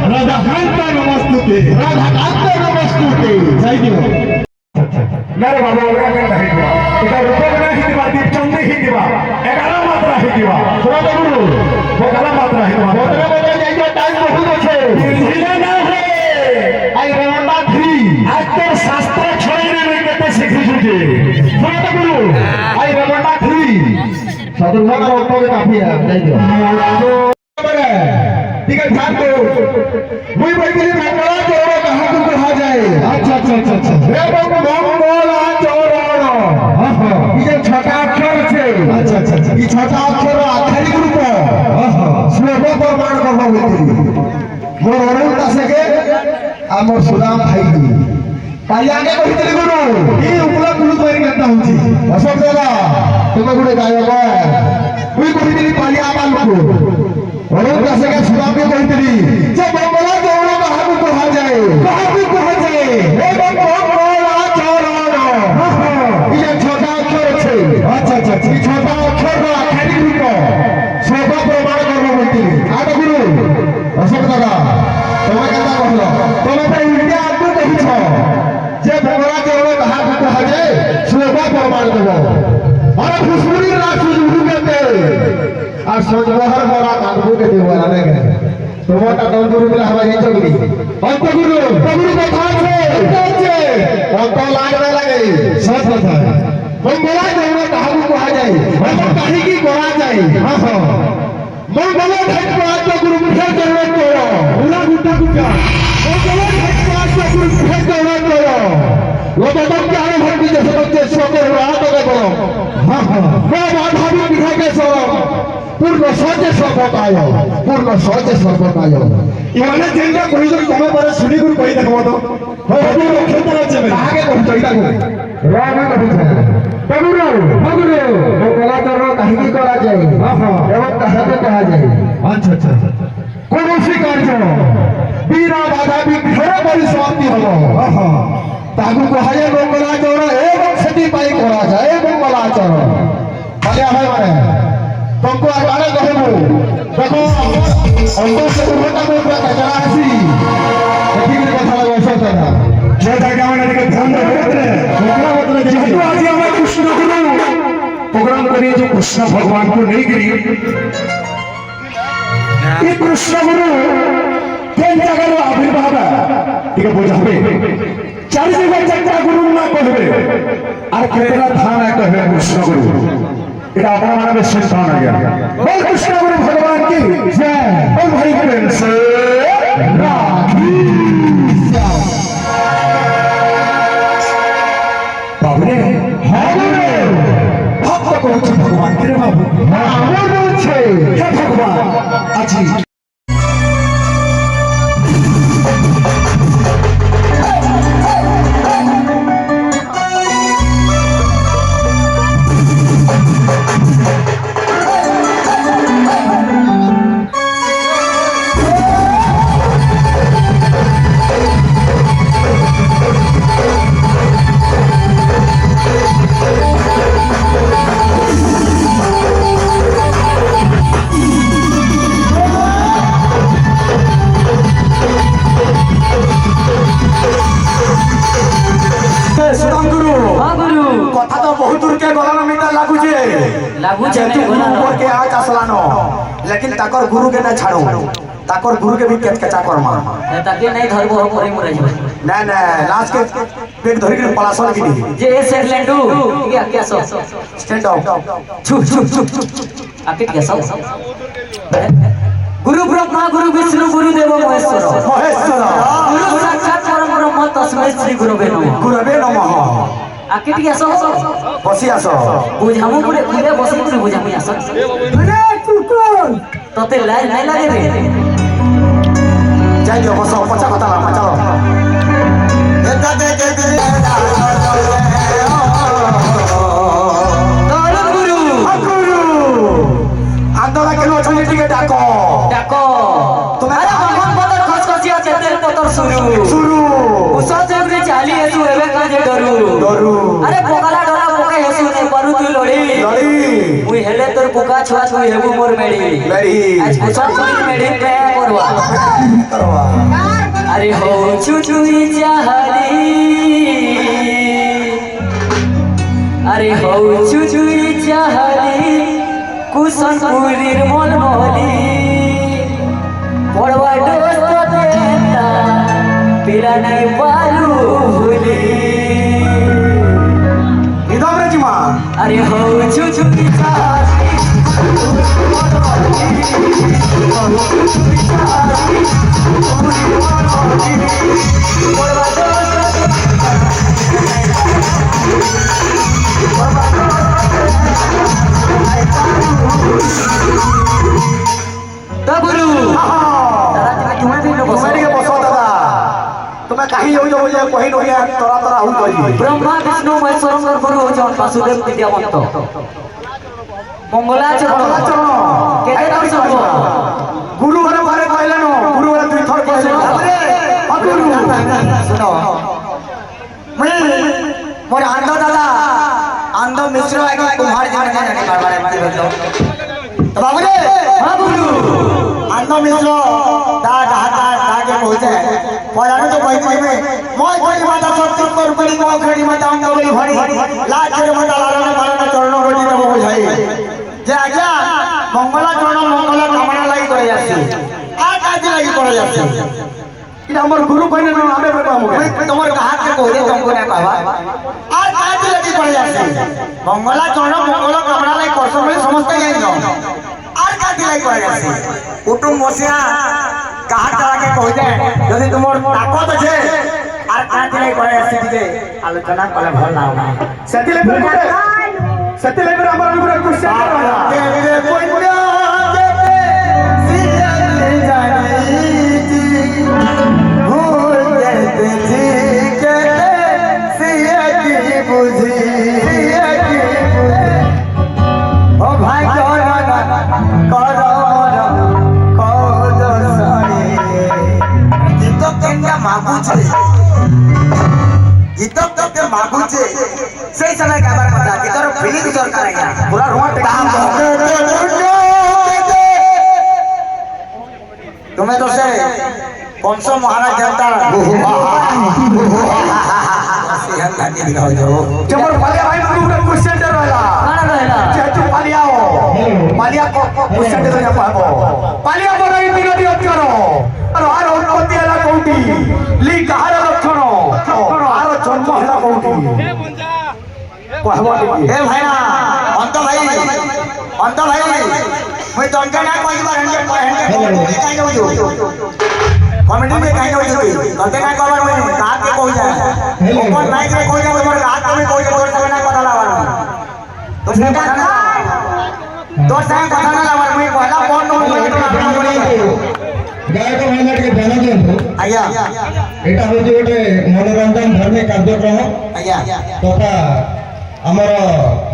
राधाकांत नमस्तुते जय दिव मेरे बाबा ओरा के नहीं दिवा इधर रुपये में ही दिवा दीप चंदे ही दिवा 11 मात्रा ही दिवा सुनो तो गुरु वो 11 मात्रा ही दिवा बोतले बोतले जाइए टाइम बहुत अच्छे ढीला ना है आई रेवंडा थी आज तो शास्त्र छोड़ने में कहते सीखी छुटे सुनो तो गुरु आई रेवंडा थी साधुवा का ऑटो में काफी है नहीं दिवा ठीक है ध्यान दो मुई बैठे मंगला चोरो कहां को कहा जाए अच्छा रे मंगला चोरो ये छोटा अक्षर छे अच्छा ये छोटा अक्षर आखरी ग्रुप श्लोक प्रमाण करबो बोली मोर अरुण दासके हमर सुदाम भाई कालिया के कहितली गुरु ई उपला गुरु तयारी करता होची अशोक दादा तुम गुडे गायक मुई कहितली कालिया बालको अरुण दासके सुदाम के कहितली जे मंगला चोरो कहां को कहा जाए ए मंगला चोरो ये छोटा अक्षर छे अच्छा ये छोटा अक्षर का आखरी रूप शोभा प्रमाण करबो बोलती आटा गुरु अशोक दादा तमे केता कहलो तमे तो इंडिया आगु कहि छ जे मंगला चोरो कहां को कहा जाए शोभा प्रमाण देबो अरे खुशबुरी रासु जुडू केते आ सजवहर मोरा कागबो के देबो आने के তোমাটা দন্দুর মিলা হবা এই চগরি অন্তগুরু কথা আছে অন্ত লাগবে লাগে সব কথা মঙ্গলা দেবো কাহাবু কহা যায় অন্ত কাহি কি করা যায় মঙ্গলা ধাইক আত্মগুরু মুখে দেবো তোর উলা গুটা গুটা মঙ্গলা ধাইক আত্মগুরু মুখে দেবো তোর লোকদম কে আরো ভর্তি যে সত্যে সকল রাতকে বলো ভাবি বিধাকে সরম पूर्ण सौचे सर्वकाय इमाने जेंडा कहि जो तमे पर सुनी गुरु कहि देखबो तो हो गुरु खेतर আছে आगे कहि तो इटा गुरु राम कहि गुरु मंगला चोरो काहे की करा जाय एवं कहाते कहा जाय अच्छा कोनोसी कार्य बीरा बाधा विघ्न परिसमाप्ति हलो तागु कहा जाय मंगला चोरो एवं सती पाई करा जाय मंगला चोरो भले है माने तुमको आगे कहबो देखो अंदर से उठा को पूरा कचरा आसी देखि के कथा लगो सब दादा जे जाके हमने के ध्यान दे छोकरा मतलब जेतु आज हम कृष्ण गुरु प्रोग्राम करिए जो कृष्ण भगवान को नहीं गिरी ये कृष्ण गुरु केन जगह आविर्भाव ठीक है बुझाबे चार जगह चक्रा गुरु ना कहबे और केतना थाना कहबे कृष्ण गुरु এটা আপনারা মানে সিদ্ধান্ত নিয়ে বল কৃষ্ণ গুরু ভগবান কি জয় বল ভাই প্রেম সে রাখি বাবুরে হ্যাঁ গুরু ভক্ত করছে ভগবান কে বাবু আমার বলছে হে ভগবান আজি लेकिन ताकर गुरु के ना छाड़ो ताकर गुरु के भी केचकेचा करमा ताके नहीं धरबो हम परे मरे जबे ना लास्ट के पेट धरि के पलासन की जे ए सेट लेंडू क्या सो स्टैंड अप छु आके क्या सो गुरु ब्रह्मा गुरु विष्णु गुरु देव महेश्वर गुरु साक्षात परम ब्रह्म तस्मै श्री गुरुवे नमः आके क्या सो बसी आसो बुझामु पुरे खुले बसी पुरे बुझामु आसो अरे कुकुर तते लाई नहीं लागे रे जाई जो बस पचा कथा ला चलो एका दे के गुरु आंदोलन के लो छनी टिके डाको तुम अरे भगवान पतर खसखसिया चेते पतर शुरू उसा जगरी चाली है तू एबे का जे डरू अरे पोगला डरा ওকে হেসু নাই পারু তুই লড়ি মুই হেলে তোর বুকা ছুয়া তুই হেবু মোর মেড়ি আজ কুসন তুই মেড়ি পে করবা আরে হো ছুছুই চাহালি আরে হো ছুছুই চাহালি কুসন পুরীর মলমলি পড়বা দোস্ত দেতা পিলা নাই পালু ভুলি আরে হো ছুছুই চাহালি ब्रह्मा विष्णु महेश्वर गुरु हूँ वासुदेव विद्यावंत मंगलाचरण केते वर्ष हो गुरु घरे बारे कहले नो गुरु घरे दुई थर कहले गुरु सुनो मैं मोर आंधो दादा आंधो मिश्र आगे कुम्हार जाने जाने बारे बारे बोलो तो बाबू रे हां गुरु आंधो मिश्र दा के पहुंचे पलानो तो कोई में मोय कोई माता सब कर बड़ी मोय खड़ी माता आंधो बड़ी भरी लाज के माता लाला मारना चरण रोटी देबो बुझाई जे आज्ञा मंगला चरण मंगला कामना लाई करे आसी आ काज लाई करे आसी इना हमर गुरु कहले नो आबे बेटा हम তোমার হাত কে কইরে তুমको না পাবা আর কাজ লাগি পড়ে যাচ্ছে মঙ্গলা চরণ মঙ্গল কামনা লাই করছ বলে সমস্ত জানি আর কাজ লাগি পড়ে যাচ্ছে কুটুম বসিয়া কাহার তাকে কই দে যদি তোমার তাকত আছে আর কাজ লাগি পড়ে যাচ্ছে দিকে আলোচনা করা ভালো না না সেতিলে আমার গুরু কোশ্চেন করা রে কই পুরা मागुचे সেই সময় গাবার কথা ভিতর ফিলিং দরকার আইয়া পুরা রোয়া তুমি তো সে পঞ্চ মহারাজ দেবতা जबर पालिया भाई गुरु क्वेश्चन दे रहला काना रहला जेतु पालिया हो पालिया को क्वेश्चन दे ना पाबो पालिया बरई विरोधी अक्षर और आर उत्पत्ति हला कोउटी ली कहार लक्षण और आर जन्म हला कोउटी कहबो ए भाईना अंत भाई मैं तंका ना कोई बार हंड्रेड काई हो कमेटी में काई हो तंका ना कवर में रात के कोई जाए ओपन माइक में कोई जाए तुम्हारे रात में कोई तोड़ के ना पता लावा तो संका तो संग पता ना लावा मैं पहला फोन नो गायक माइनट के ध्यान दियंतु आया एटा होजी गोटे मनोरंजन धार्मिक कार्यक्रम आया तथा आमर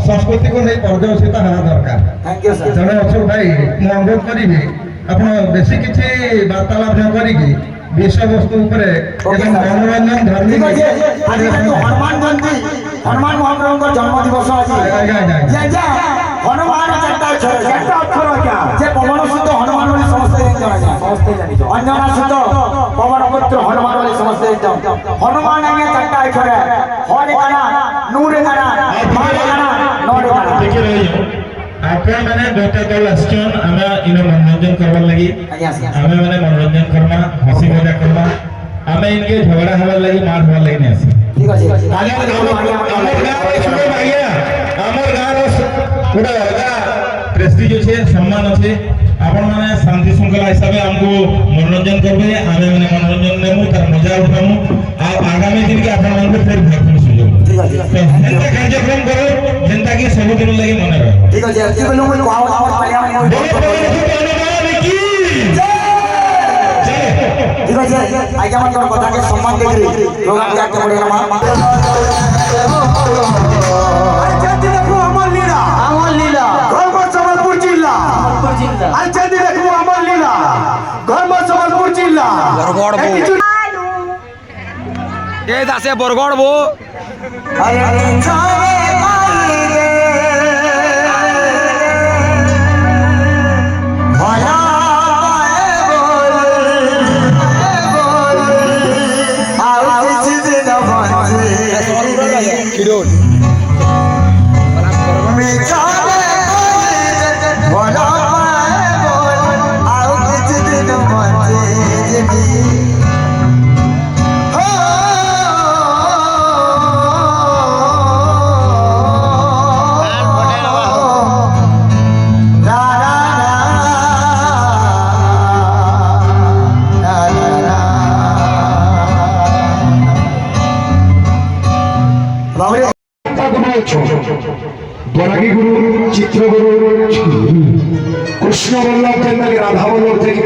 संस्कृति को नहीं पर्यवसित होना दरकार थैंक यू सर जड़े अच्छे भाई मु अनुरोध करी आप बेसी किसी वार्तालाप न करी विषय वस्तु मनोरंजन धार्मिक हनुमान जयंती हनुमान महाप्रभु का जन्म दिवस आज हनुमान केटा अक्षर क्या जे पवन सुत हनुमान वाली समस्त जानी अंजना सुत पवन पुत्र हनुमान वाली समस्त हनुमान आगे चारटा अक्षर हरे गाना नूरे गाना मारे गाना नौरे गाना देखि रही आपन माने गोटे दल आछन आमे इन मनोरंजन करबार लागि आमे माने मनोरंजन करना हसी मजाक करना आमे इनके झगड़ा हवार लागि मार हवार लागि नै आसी ठीक আছে हमर गाँव गोटे अलगा प्रेस्टिज अच्छे सम्मान अच्छे आपण माने शांति श्रृंखला हिसाब से हमको मनोरंजन करबे आमे माने मनोरंजन नेमु तार मजा उठामु आ आगामी दिन के आपण मानके फिर भरपूर सुयोग ठीक আছে एंता कार्यक्रम करो जेंता कि सब दिन लागि मने रहे ठीक আছে কি বলুম মই কোয়া পালিয়া ঠিক আছে আইকে আমার কথাকে সম্মান দেই প্রোগ্রাম করতে পড়ে না अच्छा देखो अमर लीला धर्म समलपुर जिला अच्छा देखो अमर लीला धर्म समलपुर जिला এই দাসে বরগড় বো अरे छावे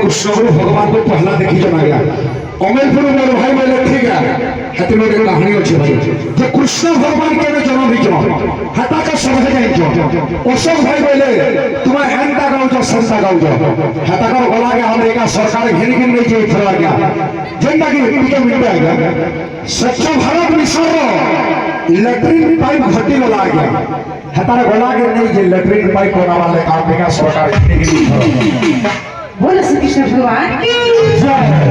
कृष्ण गुरु भगवान को पहला देखी जना गया अमेरपुर मोर भाई बोले ठीक है हेतु में एक कहानी अच्छी भाई जे कृष्ण भगवान के जन्म हुई हता का समझ जाई अशोक भाई बोले तुम एंता गाँव जो संता गाँव जो हता का गला के हम एक सरकार घेर घेर नहीं चाहिए थोड़ा गया जेंटा की टिके मिलता है स्वच्छ भारत मिशन लैट्रिन पाइप घटी गला गया हतारा गला के नहीं जे लैट्रिन पाइप होना वाले काम का सरकार घेर घेर बोलो श्री कृष्ण भगवान की जय